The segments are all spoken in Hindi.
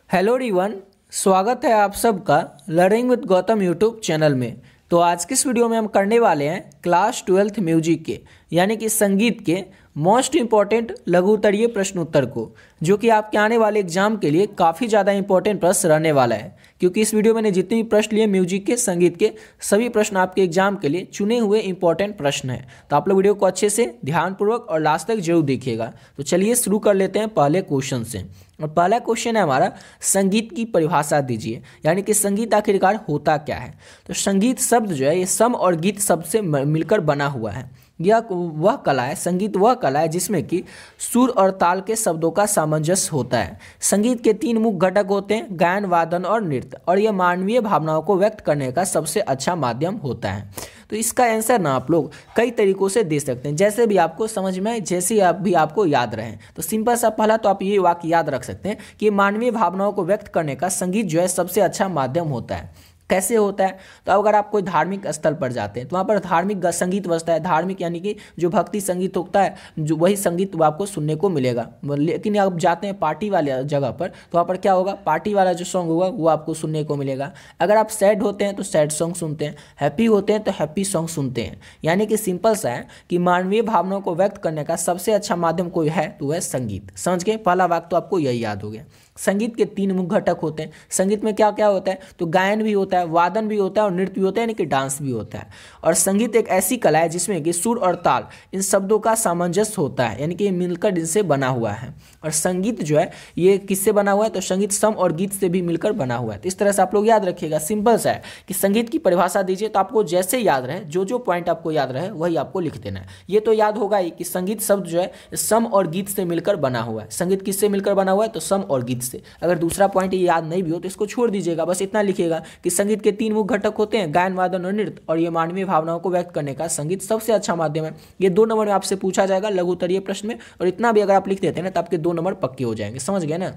Hello everyone. स्वागत है आप सबका learning with Gautam YouTube channel में। तो आज की इस वीडियो में हम करने वाले हैं क्लास 12th म्यूजिक के यानी कि संगीत के मोस्ट इम्पॉर्टेंट लघु उत्तरीय प्रश्न उत्तर को, जो कि आपके आने वाले एग्जाम के लिए काफ़ी ज़्यादा इंपॉर्टेंट प्रश्न रहने वाला है। क्योंकि इस वीडियो में मैंने जितने भी प्रश्न लिए म्यूजिक के, संगीत के, सभी प्रश्न आपके एग्जाम के लिए चुने हुए इंपॉर्टेंट प्रश्न हैं। तो आप लोग वीडियो को अच्छे से ध्यानपूर्वक और लास्ट तक जरूर देखिएगा। तो चलिए शुरू कर लेते हैं पहले क्वेश्चन से। और पहला क्वेश्चन है हमारा, संगीत की परिभाषा दीजिए, यानी कि संगीत आखिरकार होता क्या है। तो संगीत शब्द जो है ये सम और गीत शब्द से मिलकर बना हुआ है। यह वह कला है, संगीत वह कला है जिसमें कि सुर और ताल के शब्दों का सामंजस्य होता है। संगीत के तीन मुख्य घटक होते हैं, गायन, वादन और नृत्य, और यह मानवीय भावनाओं को व्यक्त करने का सबसे अच्छा माध्यम होता है। तो इसका आंसर ना आप लोग कई तरीकों से दे सकते हैं, जैसे भी आपको समझ में आए, जैसे आप भी आपको याद रहे। तो सिंपल सा पहला तो आप ये वाक्य याद रख सकते हैं कि मानवीय भावनाओं को व्यक्त करने का संगीत जो है सबसे अच्छा माध्यम होता है। कैसे होता है? तो अगर आप कोई धार्मिक स्थल पर जाते हैं तो वहाँ पर धार्मिक संगीत बजता है। धार्मिक यानी कि जो भक्ति संगीत होता है, जो वही संगीत आपको सुनने को मिलेगा। लेकिन आप जाते हैं पार्टी वाले जगह पर तो वहाँ पर क्या होगा, पार्टी वाला जो सॉन्ग होगा वो आपको सुनने को मिलेगा। अगर आप सैड होते हैं तो सैड सॉन्ग सुनते हैं, हैप्पी होते हैं तो हैप्पी सॉन्ग सुनते हैं। यानी कि सिंपल सा है कि मानवीय भावनाओं को व्यक्त करने का सबसे अच्छा माध्यम कोई है तो वह संगीत। समझ गए? पहला वाक्य तो आपको यही याद हो गया। संगीत के तीन मुख्य घटक होते हैं। संगीत में क्या क्या होता है? तो गायन भी होता है, वादन भी होता है और नृत्य भी होता है, यानी कि डांस भी होता है। और संगीत एक ऐसी कला है जिसमें कि सुर और ताल इन शब्दों का सामंजस्य होता है, यानी कि मिलकर इनसे बना हुआ है। और संगीत जो है ये किससे बना हुआ है? तो संगीत सम और गीत से भी मिलकर बना हुआ है। तो इस तरह से आप लोग याद रखिएगा। सिंपल सा है कि संगीत की परिभाषा दीजिए, तो आपको जैसे याद रहे, जो जो पॉइंट आपको याद रहे वही आपको लिख देना है। ये तो याद होगा ही कि संगीत शब्द जो है सम और गीत से मिलकर बना हुआ है। संगीत किससे मिलकर बना हुआ है? तो सम और गीत से। अगर दूसरा पॉइंट ये याद नहीं भी हो तो इसको छोड़ दीजिएगा, बस इतना लिखिएगा कि संगीत के तीन मुख्य घटक होते हैं, गायन, वादन और नृत्य, और ये मानवीय भावनाओं को व्यक्त करने का संगीत सबसे अच्छा माध्यम है। ये 2 नंबर में आपसे पूछा जाएगा लघु उत्तरीय प्रश्न में, और इतना भी अगर आप लिख देते हैं ना तो आपके 2 नंबर पक्के हो जाएंगे। समझ गए ना?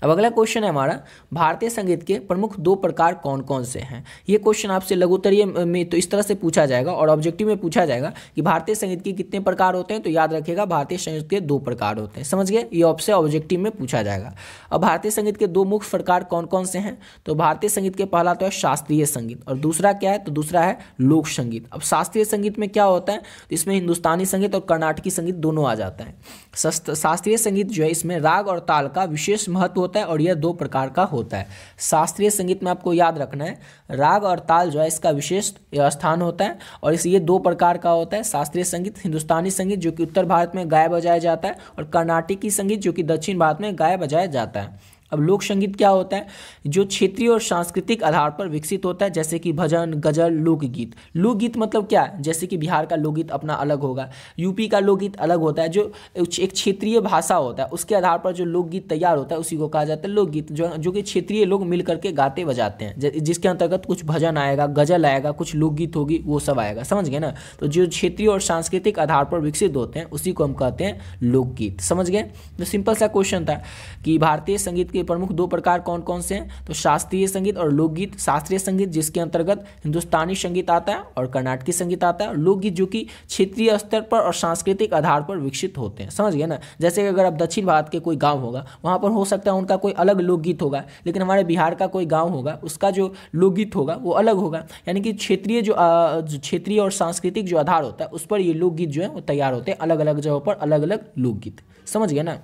अब अगला क्वेश्चन है हमारा, भारतीय संगीत के प्रमुख 2 प्रकार कौन कौन से हैं। ये क्वेश्चन आपसे लघु उत्तरीय में तो इस तरह से पूछा जाएगा और ऑब्जेक्टिव में पूछा जाएगा कि भारतीय संगीत के कितने प्रकार होते हैं। तो याद रखिएगा भारतीय संगीत के 2 प्रकार होते हैं। समझ गए? ये आपसे ऑब्जेक्टिव में पूछा जाएगा। अब भारतीय संगीत के 2 मुख्य प्रकार कौन कौन से हैं? तो भारतीय संगीत के पहला तो है शास्त्रीय संगीत, और दूसरा क्या है? तो दूसरा है लोक संगीत। अब शास्त्रीय संगीत में क्या होता है? तो इसमें हिंदुस्तानी संगीत और कर्नाटकी संगीत दोनों आ जाता है। शास्त्रीय संगीत जो है इसमें राग और ताल का विशेष महत्व होता है, और यह 2 प्रकार का होता है। शास्त्रीय संगीत में आपको याद रखना है, राग और ताल जो है इसका विशेष स्थान होता है, और ये 2 प्रकार का होता है। शास्त्रीय संगीत हिंदुस्तानी संगीत जो कि उत्तर भारत में गाया बजाया जाता है, और कर्नाटकी संगीत जो कि दक्षिण भारत में गाया बजाया जाता है। अब लोक संगीत क्या होता है? जो क्षेत्रीय और सांस्कृतिक आधार पर विकसित होता है, जैसे कि भजन, गजल, लोकगीत। लोकगीत मतलब क्या? जैसे कि बिहार का लोकगीत अपना अलग होगा, यूपी का लोकगीत अलग होता है। जो एक क्षेत्रीय भाषा होता है उसके आधार पर जो लोकगीत तैयार होता है उसी को कहा जाता है लोकगीत, जो कि क्षेत्रीय लोग मिल करके गाते बजाते हैं, जिसके अंतर्गत कुछ भजन आएगा, गजल आएगा, कुछ लोकगीत होगी, वो सब आएगा। समझ गए ना? तो जो क्षेत्रीय और सांस्कृतिक आधार पर विकसित होते हैं उसी को हम कहते हैं लोकगीत। समझ गए? तो सिंपल सा क्वेश्चन था कि भारतीय संगीत के प्रमुख 2 प्रकार कौन कौन से हैं? तो शास्त्रीय संगीत और लोकगीत। शास्त्रीय संगीत जिसके अंतर्गत हिंदुस्तानी संगीत आता है और कर्नाटकी संगीत आता है। लोकगीत जो कि क्षेत्रीय स्तर पर और सांस्कृतिक आधार पर विकसित होते हैं। समझ गए ना? जैसे कि अगर आप दक्षिण भारत के कोई गांव होगा, वहां पर हो सकता है उनका कोई अलग लोकगीत होगा, लेकिन हमारे बिहार का कोई गांव होगा उसका जो लोकगीत होगा वो अलग होगा। यानी कि क्षेत्रीय और सांस्कृतिक जो आधार होता है उस पर ये लोकगीत जो है वो तैयार होते हैं, अलग अलग जगहों पर अलग अलग लोकगीत। समझ गए ना?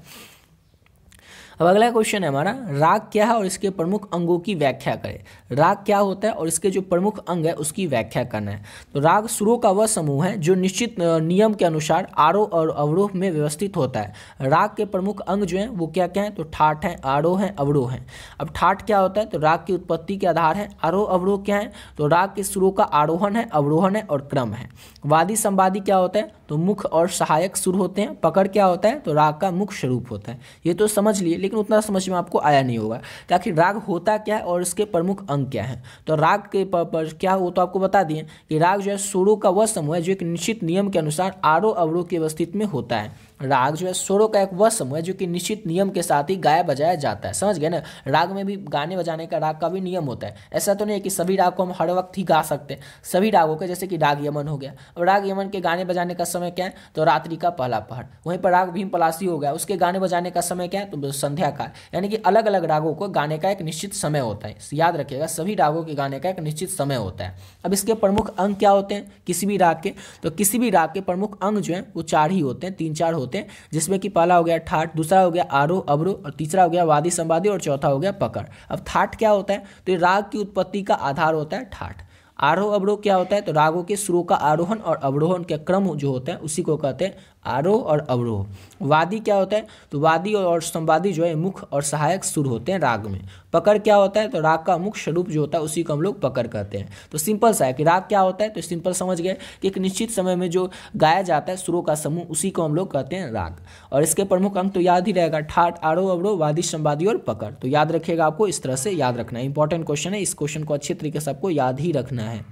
अब अगला क्वेश्चन है हमारा, राग क्या है और इसके प्रमुख अंगों की व्याख्या करें। राग क्या होता है और इसके जो प्रमुख अंग है उसकी व्याख्या करना है। तो राग सुरों का वह समूह है जो निश्चित नियम के अनुसार आरोह और अवरोह में व्यवस्थित होता है। राग के प्रमुख अंग जो हैं वो क्या क्या हैं? तो ठाठ है, आरोह है, अवरोह है। अब ठाठ क्या होता है? तो राग की उत्पत्ति के आधार है। आरोह अवरोह क्या है? तो राग के सुरों का आरोहण है, अवरोहण है और क्रम है। वादी संवादी क्या होता है? तो मुख्य और सहायक सुर होते हैं। पकड़ क्या होता है? तो राग का मुख्य स्वरूप होता है। ये तो समझ लिए, लेकिन उतना समझ में आपको आया नहीं होगा कि आखिर राग होता क्या है और इसके प्रमुख अंग क्या है। तो राग के पर क्या हो तो आपको बता दिए कि राग जो है सुरों का वह समूह है जो एक निश्चित नियम के अनुसार आरोह अवरोह की अवस्थित में होता है। राग जो है स्वरों का एक वह समूह है जो कि निश्चित नियम के साथ ही गाया बजाया जाता है। समझ गए ना, राग में भी गाने बजाने का राग का भी नियम होता है। ऐसा तो नहीं है कि सभी राग को हम हर वक्त ही गा सकते हैं। सभी रागों के, जैसे कि राग यमन हो गया, और राग यमन के गाने बजाने का समय क्या है, तो रात्रि का पहला पहर। वहीं पर राग भीम पलासी हो गया, उसके गाने बजाने का समय क्या है, तो संध्या काल। यानी कि अलग अलग रागों को गाने का एक निश्चित समय होता है। याद रखिएगा, सभी रागों के गाने का एक निश्चित समय होता है। अब इसके प्रमुख अंग क्या होते हैं किसी भी राग के, तो किसी भी राग के प्रमुख अंग जो है वो 4 ही होते हैं, 3-4 होते हैं, जिसमें कि पहला हो गया ठाट, दूसरा हो गया आरोह अवरोह, और तीसरा हो गया वादी संवादी, और चौथा हो गया पकड़। अब ठाट क्या होता है, तो ये राग की उत्पत्ति का आधार होता है ठाट। आरोह अवरोह क्या होता है, तो रागों के सुरों का आरोहण और अवरोहण के क्रम जो होता है उसी को कहते हैं आरोह और अवरोह। वादी क्या होता है, तो वादी और संवादी जो है मुख्य और सहायक सुर होते हैं राग में। पकड़ क्या होता है, तो राग का मुख्य स्वरूप जो होता है उसी को हम लोग पकड़ कहते हैं। तो सिंपल सा है कि राग क्या होता है, तो सिंपल समझ गए कि एक निश्चित समय में जो गाया जाता है सुरों का समूह, उसी को हम लोग कहते हैं राग। और इसके प्रमुख अंग तो याद ही रहेगा, ठाट, आरोह अवरोह, वादी संवादी और पकड़। तो याद रखिएगा, आपको इस तरह से याद रखना है। इंपॉर्टेंट क्वेश्चन है, इस क्वेश्चन को अच्छे तरीके से आपको याद ही रखना है।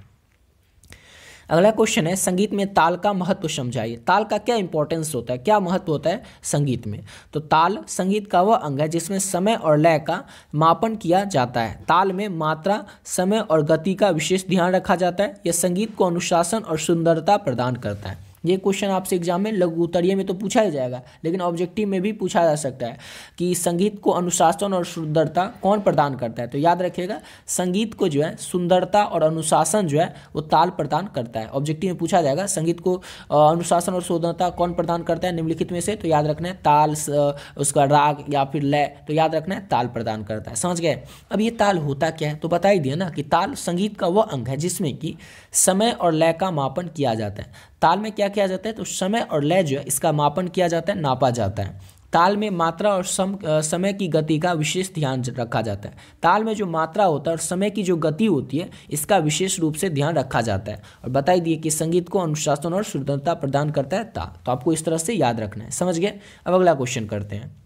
अगला क्वेश्चन है, संगीत में ताल का महत्व समझाइए। ताल का क्या इंपॉर्टेंस होता है, क्या महत्व होता है संगीत में। तो ताल संगीत का वह अंग है जिसमें समय और लय का मापन किया जाता है। ताल में मात्रा, समय और गति का विशेष ध्यान रखा जाता है। यह संगीत को अनुशासन और सुंदरता प्रदान करता है। ये क्वेश्चन आपसे एग्जाम में लघु उत्तरीय में तो पूछा ही जाएगा, लेकिन ऑब्जेक्टिव में भी पूछा जा सकता है कि संगीत को अनुशासन और सुंदरता कौन प्रदान करता है। तो याद रखिएगा, संगीत को जो है सुंदरता और अनुशासन जो है वो ताल प्रदान करता है। ऑब्जेक्टिव में पूछा जाएगा संगीत को अनुशासन और सुंदरता कौन प्रदान करता है निम्नलिखित में से, तो याद रखना है ताल, उसका राग या फिर लय, तो याद रखना है ताल प्रदान करता है। समझ गए। अब ये ताल होता क्या है, तो बता ही दिया ना कि ताल संगीत का वह अंग है जिसमें कि समय और लय का मापन किया जाता है। ताल में क्या किया जाता है, तो समय और लय जो है इसका मापन किया जाता है, नापा जाता है। ताल में मात्रा और समय की गति का विशेष ध्यान रखा जाता है। ताल में जो मात्रा होता है और समय की जो गति होती है इसका विशेष रूप से ध्यान रखा जाता है। और बताई दिए कि संगीत को अनुशासन और सुंदरता प्रदान करता है ताल। तो आपको इस तरह से याद रखना है। समझ गए। अब अगला क्वेश्चन करते हैं।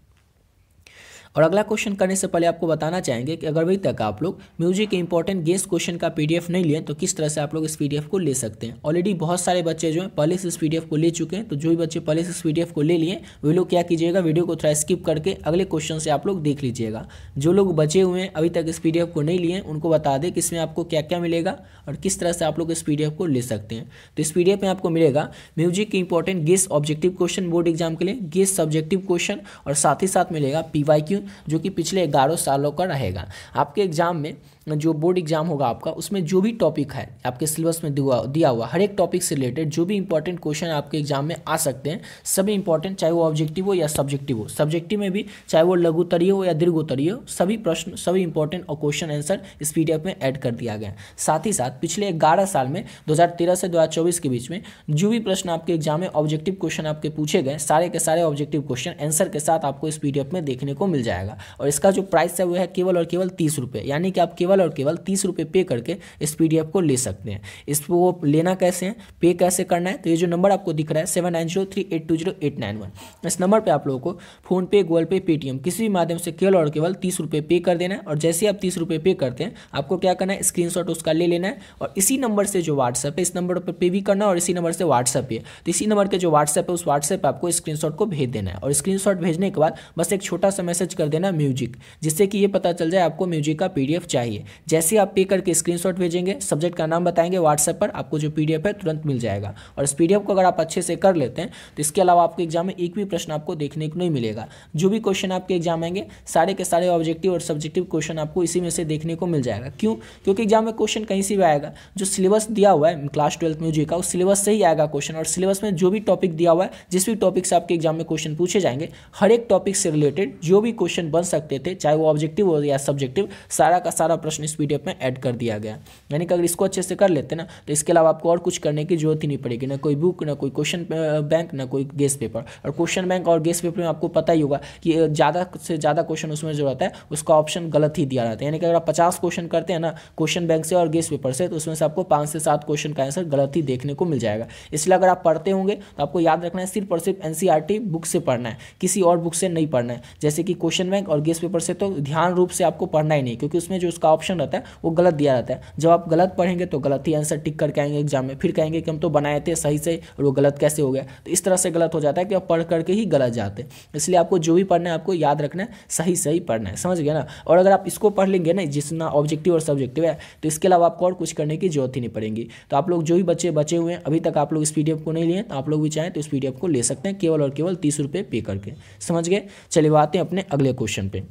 और अगला क्वेश्चन करने से पहले आपको बताना चाहेंगे कि अगर अभी तक आप लोग म्यूजिक के इंपॉर्टेंट गेस क्वेश्चन का पीडीएफ नहीं लिए तो किस तरह से आप लोग इस पीडीएफ को ले सकते हैं। ऑलरेडी बहुत सारे बच्चे जो हैं पहले से इस पीडीएफ को ले चुके हैं, तो जो भी बच्चे पहले से इस पीडीएफ को ले लिए वे लोग क्या कीजिएगा, वीडियो को थोड़ा स्किप करके अगले क्वेश्चन से आप लोग देख लीजिएगा। जो लोग बचे हुए हैं अभी तक इस पीडीएफ को नहीं लिए उनको बता दें कि इसमें आपको क्या क्या मिलेगा और किस तरह से आप लोग इस पीडीएफ को ले सकते हैं। तो इस पीडीएफ में आपको मिलेगा म्यूजिक के important guess objective question board exam के लिए, गेस सब्जेक्टिव क्वेश्चन, और साथ ही साथ मिलेगा पीवाईक्यू जो कि पिछले 11 सालों का रहेगा। आपके एग्जाम में जो बोर्ड एग्जाम होगा आपका, उसमें जो भी टॉपिक है आपके सिलेबस में दिया हुआ हर एक टॉपिक से रिलेटेड जो भी इंपॉर्टेंट क्वेश्चन आपके एग्जाम में आ सकते हैं, सभी इंपॉर्टेंट, चाहे वो ऑब्जेक्टिव हो या सब्जेक्टिव हो। सब्जेक्टिव में भी चाहे वो लघु उत्तरीय हो या दीर्घ उत्तरीय हो, सभी प्रश्न, सभी इंपॉर्टेंट और क्वेश्चन आंसर इस पीडीएफ में ऐड कर दिया गया है। साथ ही साथ पिछले 11 साल में 2013 से 2024 के बीच में जो भी प्रश्न आपके एग्जाम में ऑब्जेक्टिव क्वेश्चन आपके पूछे गए, सारे के सारे ऑब्जेक्टिव क्वेश्चन आंसर के साथ आपको इस पीडीएफ में देखने को मिल जाएगा। और इसका जो प्राइस है वो है केवल और केवल 30 रुपये, यानी कि आप केवल और केवल 30 रुपये पे करके इस पीडीएफ को ले सकते हैं। इसको लेना कैसे है, पे कैसे करना है, तो ये जो नंबर आपको दिख रहा है 7903820891, इस नंबर पे आप लोगों को फोन पे, गूगल पे, पेटीएम किसी भी माध्यम से केवल और केवल 30 रुपये पे कर देना है। और जैसे आप 30 रुपये पे करते हैं आपको क्या करना है, स्क्रीनशॉट उसका ले लेना है और इसी नंबर से जो व्हाट्सएप है, इस नंबर पर पे भी करना है और इसी नंबर से व्हाट्सएप है, तो इसी नंबर के जो व्हाट्सएप है उस व्हाट्सएप पर आपको स्क्रीनशॉट को भेज देना है। और स्क्रीनशॉट भेजने के बाद बस एक छोटा सा मैसेज कर देना म्यूजिक, जिससे कि ये पता चल जाए आपको म्यूजिक का पीडीएफ चाहिए। जैसे आप पे करके स्क्रीनशॉट भेजेंगे, सब्जेक्ट का नाम बताएंगे व्हाट्सएप पर, आपको जो पीडीएफ है तुरंत मिल जाएगा। और इस पीडीएफ को अगर आप अच्छे से कर लेते हैं तो इसके अलावा आपके एग्जाम में एक भी प्रश्न आपको देखने को नहीं मिलेगा। जो भी क्वेश्चन आपके एग्जाम आएंगे सारे के सारे ऑब्जेक्टिव और सब्जेक्टिव क्वेश्चन आपको इसी में से देखने को मिल जाएगा। क्यों? क्योंकि एग्जाम में क्वेश्चन कहीं से भी आएगा, जो सिलेबस दिया हुआ है क्लास 12 म्यूजिक का उस सिलेबस से ही आएगा क्वेश्चन। और सिलेबस में जो भी टॉपिक दिया हुआ है, जिस भी टॉपिक से आपके एग्जाम में क्वेश्चन पूछे जाएंगे, हर एक टॉपिक से रिलेटेड जो भी क्वेश्चन बन सकते थे, चाहे वो ऑब्जेक्टिव हो या सब्जेक्टिव, सारा का सारा प्रश्न इस पीडीएफ में ऐड कर दिया गया। यानी कि अगर इसको अच्छे से कर लेते ना तो इसके अलावा आपको और कुछ करने की जरूरत ही नहीं पड़ेगी, ना कोई बुक, ना कोई क्वेश्चन बैंक, ना कोई गेस पेपर। और क्वेश्चन बैंक और गेस पेपर में आपको पता ही होगा कि ज़्यादा से ज़्यादा क्वेश्चन उसमें जो रहता है उसका ऑप्शन गलत ही दिया रहता है। यानी कि अगर आप 50 क्वेश्चन करते हैं ना क्वेश्चन बैंक से और गेस पेपर से, तो उसमें से आपको 5 से 7 क्वेश्चन का आंसर गलत ही देखने को मिल जाएगा। इसलिए अगर आप पढ़ते होंगे तो आपको याद रखना है सिर्फ और सिर्फ एनसीईआरटी बुक से पढ़ना है, किसी और बुक से नहीं पढ़ना है। जैसे कि क्वेश्चन क्वेश्चन बैंक और गेस पेपर से तो ध्यान रूप से आपको पढ़ना ही नहीं, क्योंकि उसमें जो उसका ऑप्शन रहता है वो गलत दिया रहता है। जब आप गलत पढ़ेंगे तो गलत ही आंसर टिक करके आएंगे एग्जाम में, फिर कहेंगे कि हम तो बनाए थे सही से और वो गलत कैसे हो गया। तो इस तरह से गलत हो जाता है कि आप पढ़ करके ही गलत जाते हैं। इसलिए आपको जो भी पढ़ना है आपको याद रखना है, सही सही पढ़ना है, समझ गया ना। और अगर आप इसको पढ़ लेंगे ना जितना ऑब्जेक्टिव और सब्जेक्टिव है, तो इसके अलावा आपको और कुछ करने की जरूरत ही नहीं पड़ेगी। तो आप लोग जो भी बच्चे बचे हुए हैं अभी तक आप लोग इस PDF को नहीं लिए, तो आप लोग भी चाहें तो इस PDF को ले सकते हैं केवल और केवल 30 रुपये पे करके, समझ गए। चलिए आते हैं अपने अगले क्वेश्चन पे।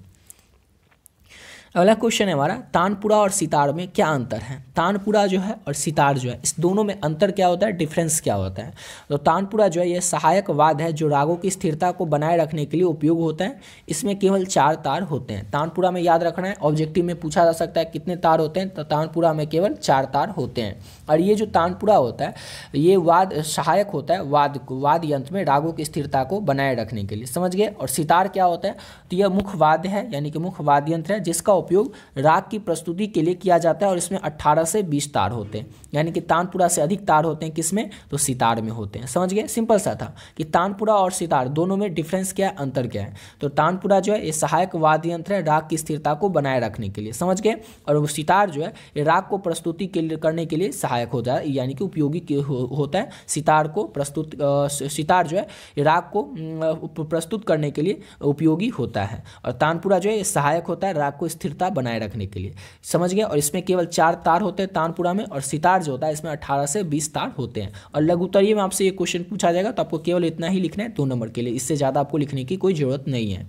अगला क्वेश्चन है हमारा, तानपुरा और सितार में क्या अंतर है। तानपुरा जो है और सितार जो है, इस दोनों में अंतर क्या होता है, डिफरेंस क्या होता है। तो तानपुरा जो है ये सहायक वाद है जो रागों की स्थिरता को बनाए रखने के लिए उपयोग होता है। इसमें केवल 4 तार होते हैं। तानपुरा में याद रखना है, ऑब्जेक्टिव में पूछा जा सकता है कितने तार होते हैं, तो तानपुरा में केवल 4 तार होते हैं। और ये जो तानपुरा होता है ये वाद सहायक होता है वाद यंत्र में रागों की स्थिरता को बनाए रखने के लिए, समझ गए। और सितार क्या होता है, तो यह मुख्य वाद्य है, यानी कि मुख्य वाद्य यंत्र है जिसका उपयोग राग की प्रस्तुति के लिए किया जाता है। और इसमें 18 से 20 तार होते हैं, यानी कि तानपुरा से अधिक तार होते हैं किसमें, तो सितार में होते हैं, समझ गए। सिंपल सा था कि तानपुरा और सितार दोनों में डिफरेंस क्या है, अंतर क्या है। तो तानपुरा जो है ये सहायक वाद्य यंत्र है राग की स्थिरता को बनाए रखने के लिए, समझ गए। और वो सितार जो है ये राग को प्रस्तुति के लिए करने के लिए सहायक हो जाए, यानी कि उपयोगी होता है। सितार जो है ये राग को प्रस्तुत करने के लिए उपयोगी होता है। और तानपुरा जो है ये सहायक होता है राग को स्थिरता बनाए रखने के लिए, समझ गए। और इसमें केवल 4 तार होते हैं तानपुरा में, और सितार जो होता है इसमें 18 से 20 तार होते हैं। और लघुत्तरीय में आपसे ये क्वेश्चन पूछा जाएगा तो आपको केवल इतना ही लिखना है 2 नंबर के लिए, इससे ज़्यादा आपको लिखने की कोई ज़रूरत नहीं है।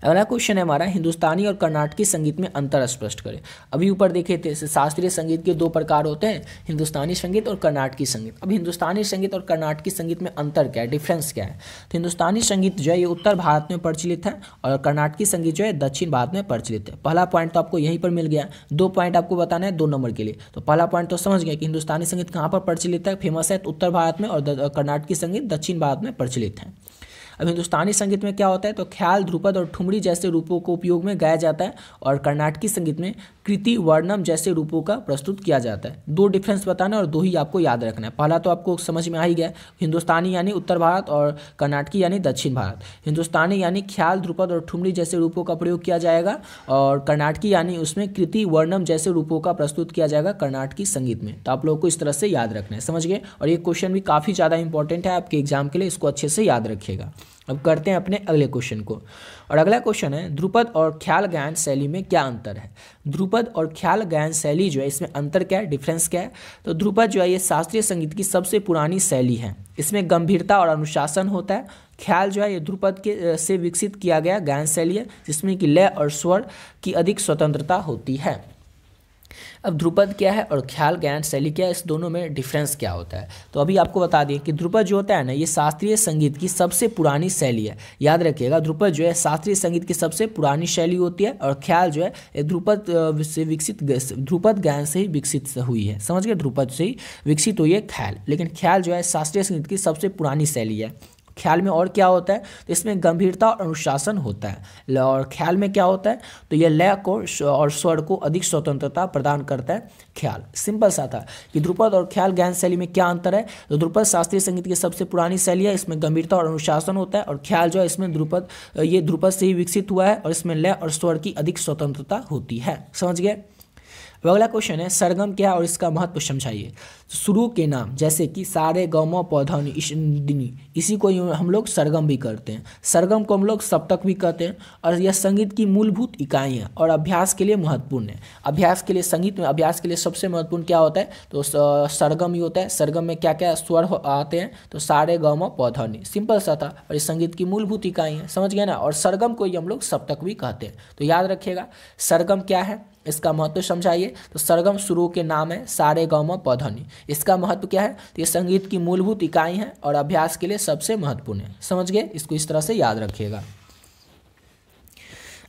अगला क्वेश्चन है हमारा, हिंदुस्तानी और कर्नाटकी संगीत में अंतर स्पष्ट करें। अभी ऊपर देखे थे शास्त्रीय संगीत के 2 प्रकार होते हैं, हिंदुस्तानी संगीत और कर्नाटकी संगीत। अब हिंदुस्तानी संगीत और कर्नाटकी संगीत में अंतर क्या है, डिफरेंस क्या है। तो हिंदुस्तानी संगीत जो है ये उत्तर भारत में प्रचलित है और कर्नाटकी संगीत जो है दक्षिण भारत में प्रचलित है। पहला पॉइंट तो आपको यहीं पर मिल गया। 2 पॉइंट आपको बताना है 2 नंबर के लिए। तो पहला पॉइंट तो समझ गए कि हिंदुस्तानी संगीत कहाँ पर प्रचलित है, फेमस है, तो उत्तर भारत में, और कर्नाटकी संगीत दक्षिण भारत में प्रचलित है। अब हिंदुस्तानी संगीत में क्या होता है, तो ख्याल, ध्रुपद और ठुमरी जैसे रूपों को उपयोग में गाया जाता है। और कर्नाटकी संगीत में कृति, वर्णम जैसे रूपों का प्रस्तुत किया जाता है। 2 डिफरेंस बताना और 2 ही आपको याद रखना है। पहला तो आपको समझ में आ ही गया, हिंदुस्तानी यानी उत्तर भारत और कर्नाटकी यानी दक्षिण भारत। हिंदुस्तानी यानी ख्याल, ध्रुपद और ठुमरी जैसे रूपों का प्रयोग किया जाएगा, और कर्नाटकी यानी उसमें कृति, वर्णम जैसे रूपों का प्रस्तुत किया जाएगा कर्नाटकी संगीत में। तो आप लोगों को इस तरह से याद रखना है, समझ गए। और ये क्वेश्चन भी काफ़ी ज़्यादा इंपॉर्टेंट है आपके एग्जाम के लिए, इसको अच्छे से याद रखिएगा। अब करते हैं अपने अगले क्वेश्चन को। और अगला क्वेश्चन है, ध्रुपद और ख्याल गायन शैली में क्या अंतर है। ध्रुपद और ख्याल गायन शैली जो है इसमें अंतर क्या है, डिफरेंस क्या है। तो ध्रुपद जो है ये शास्त्रीय संगीत की सबसे पुरानी शैली है, इसमें गंभीरता और अनुशासन होता है। ख्याल जो है ये ध्रुपद के से विकसित किया गया गायन शैली है जिसमें कि लय और स्वर की अधिक स्वतंत्रता होती है। अब ध्रुपद क्या है और ख्याल गायन शैली क्या है, इस दोनों में डिफरेंस क्या होता है। तो अभी आपको बता दें कि ध्रुपद जो होता है ना ये शास्त्रीय संगीत की सबसे पुरानी शैली है, याद रखिएगा। ध्रुपद जो है शास्त्रीय संगीत की सबसे पुरानी शैली होती है, और ख्याल जो है ध्रुपद से विकसित, ध्रुपद गायन से ही विकसित हुई है, समझ गए। ध्रुपद से ही विकसित हुई है ख्याल, लेकिन ख्याल जो है शास्त्रीय संगीत की सबसे पुरानी शैली है। ख्याल में और क्या होता है, तो इसमें गंभीरता और अनुशासन होता है। और ख्याल में क्या होता है, तो यह लय को और स्वर को अधिक स्वतंत्रता प्रदान करता है ख्याल। सिंपल सा था कि ध्रुपद और ख्याल गायन शैली में क्या अंतर है। तो ध्रुपद शास्त्रीय संगीत की सबसे पुरानी शैली है, इसमें गंभीरता और अनुशासन होता है। और ख्याल जो है इसमें ध्रुपद से ही विकसित हुआ है, और इसमें लय और स्वर की अधिक स्वतंत्रता होती है, समझ गए। अगला क्वेश्चन है, सरगम क्या है और इसका महत्व समझाइए। शुरू के नाम जैसे कि सारे, ग, म, प, ध, नि, इसी को हम लोग सरगम भी करते हैं। सरगम को हम लोग सप्तक भी कहते हैं, और यह संगीत की मूलभूत इकाई है और अभ्यास के लिए महत्वपूर्ण है। अभ्यास के लिए, संगीत में अभ्यास के लिए सबसे महत्वपूर्ण क्या होता है, तो सरगम ही होता है। सरगम में क्या क्या स्वर आते हैं, तो सारे, ग, म, प, ध, नि, सिंपल सा था। और ये संगीत की मूलभूत इकाई है, समझ गए ना। और सरगम को ही हम लोग सप्तक भी कहते हैं। तो याद रखिएगा सरगम क्या है, इसका महत्व समझाइए। तो सरगम शुरू के नाम है, सारे, ग, म, प, ध, नि। इसका महत्व क्या है, तो ये संगीत की मूलभूत इकाई है और अभ्यास के लिए सबसे महत्वपूर्ण है, समझ गए। इसको इस तरह से याद रखिएगा।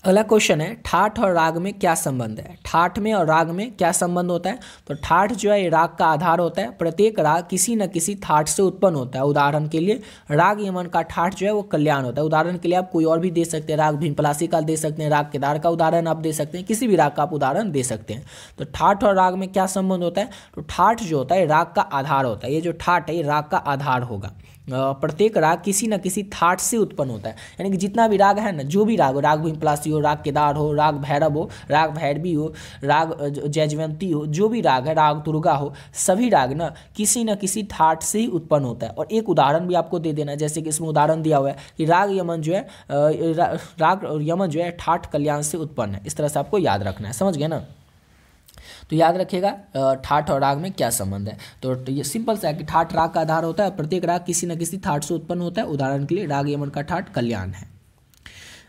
अगला क्वेश्चन है, ठाठ और राग में क्या संबंध है। ठाठ में और राग में क्या संबंध होता है। तो ठाठ जो है राग का आधार होता है। प्रत्येक राग किसी न किसी ठाठ से उत्पन्न होता है। उदाहरण के लिए राग यमन का ठाठ जो है वो कल्याण होता है। उदाहरण के लिए आप कोई और भी दे सकते हैं, राग भिनपलासी का दे सकते हैं, राग केदार का उदाहरण आप दे सकते हैं, किसी भी राग का आप उदाहरण दे सकते हैं। तो ठाठ और राग में क्या संबंध होता है, तो ठाठ जो होता है राग का आधार होता है। ये जो ठाठ है ये राग का आधार होगा, प्रत्येक राग किसी न किसी थाट से उत्पन्न होता है। यानी कि जितना भी राग है ना, जो भी राग हो, राग भीमपलासी हो, राग केदार हो, राग भैरव हो, राग भैरवी हो, राग जयजयंती हो, जो भी राग है, राग दुर्गा हो, सभी राग ना किसी न किसी ठाट से ही उत्पन्न होता है। और एक उदाहरण भी आपको दे देना, जैसे कि इसमें उदाहरण दिया हुआ है कि राग यमन जो है राग यमन जो है ठाट कल्याण से उत्पन्न है। इस तरह से आपको याद रखना है, समझ गए ना। तो याद रखिएगा ठाठ और राग में क्या संबंध है। तो ये सिंपल सा है कि ठाठ राग का आधार होता है, प्रत्येक राग किसी न किसी ठाठ से उत्पन्न होता है। उदाहरण के लिए राग यमन का ठाठ कल्याण है।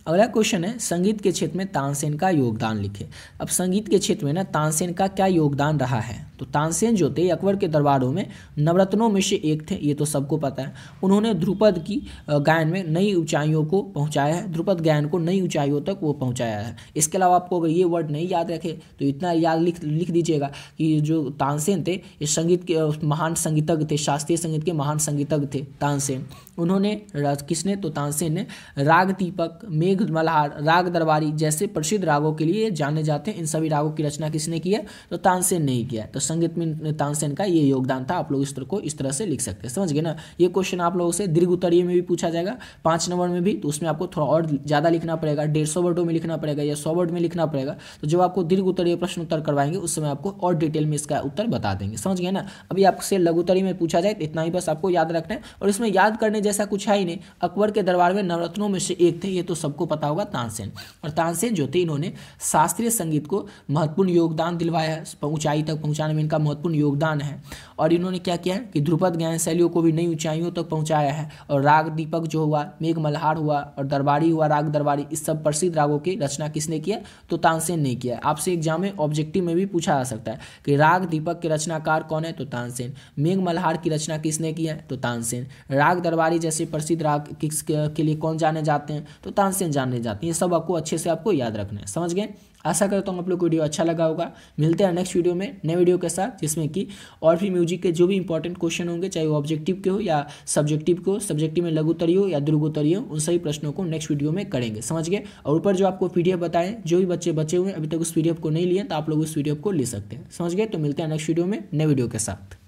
अगला क्वेश्चन है, संगीत के क्षेत्र में तानसेन का योगदान लिखे। अब संगीत के क्षेत्र में ना तानसेन का क्या योगदान रहा है। तो तानसेन जो थे अकबर के दरबारों में नवरत्नों में से एक थे, ये तो सबको पता है। उन्होंने ध्रुपद की गायन में नई ऊंचाइयों को पहुंचाया है, ध्रुपद गायन को नई ऊंचाइयों तक वो पहुंचाया है। इसके अलावा आपको अगर ये वर्ड नहीं याद रखे तो इतना याद लिख दीजिएगा कि जो तानसेन थे ये संगीत के महान संगीतज्ञ थे, शास्त्रीय संगीत के महान संगीतज्ञ थे तानसेन। उन्होंने किसने, तो तानसेन ने राग दीपक, मेघ मल्हार, राग दरबारी जैसे प्रसिद्ध रागों के लिए जाने जाते हैं। इन सभी रागों की रचना किसने की है, तो तानसेन ने ही किया है। तो संगीत में तानसेन का ये योगदान था। आप लोग इस तरह को इस तरह से लिख सकते हैं, समझ गए ना। ये क्वेश्चन आप लोगों से दीर्घ उत्तरीय में भी पूछा जाएगा 5 नंबर में भी, तो उसमें आपको थोड़ा और ज़्यादा लिखना पड़ेगा, 150 वर्डों में लिखना पड़ेगा या 100 वर्ड में लिखना पड़ेगा। तो जब आपको दीर्घ उत्तरीय प्रश्न उत्तर करवाएंगे उस समय आपको और डिटेल में इसका उत्तर बता देंगे, समझ गए ना। अभी आपसे लघु उत्तरीय में पूछा जाए तो इतना ही बस आपको याद रखना है। और इसमें याद करने जैसा कुछ है ही नहीं। अकबर के दरबार में नवरत्नों में से एक थे, ये तो सबको पता होगा, तानसेन। और तानसेन जो थे इन्होंने शास्त्रीय संगीत को महत्वपूर्ण योगदान दिलवाया है, ऊंचाई तक पहुंचाने में इनका महत्वपूर्ण योगदान है। और इन्होंने क्या किया है कि ध्रुपद गायन शैलियों को भी नई ऊंचाइयों तक पहुंचाया है। और राग दीपक जो हुआ, मेघ मल्हार हुआ और दरबारी हुआ, राग दरबारी, इस सब प्रसिद्ध रागों की रचना किसने किया, तो तानसेन ने किया है। आपसे एग्जाम में ऑब्जेक्टिव में भी पूछा जा सकता है कि राग दीपक के रचनाकार कौन है, तो तानसेन। मेघ मल्हार की रचना किसने की है, तो तानसेन। राग दरबारी जैसे प्रसिद्ध राग के लिए कौन जाने जाते हैं, तो तानसेन जाने जाते हैं। ये सब आपको अच्छे से आपको याद रखना है, समझ गए। आशा करता हूँ आप लोग को वीडियो अच्छा लगा होगा। मिलते हैं नेक्स्ट वीडियो में नए वीडियो के साथ, जिसमें कि और भी म्यूजिक के जो भी इंपॉर्टेंट क्वेश्चन होंगे, चाहे वो ऑब्जेक्टिव के हो या सब्जेक्टिव के हो, सब्जेक्टिव में लघु उत्तरीय हो या दीर्घ उत्तरीय हो, उन सभी प्रश्नों को नेक्स्ट वीडियो में करेंगे, समझ गए। और ऊपर जो आपको पीडीएफ बताएं, जो भी बच्चे बचे हुए हैं अभी तक उस पीडीएफ को नहीं लिए तो आप लोग उस पीडीएफ को ले सकते हैं, समझ गए। तो मिलते हैं नेक्स्ट वीडियो में नए वीडियो के साथ।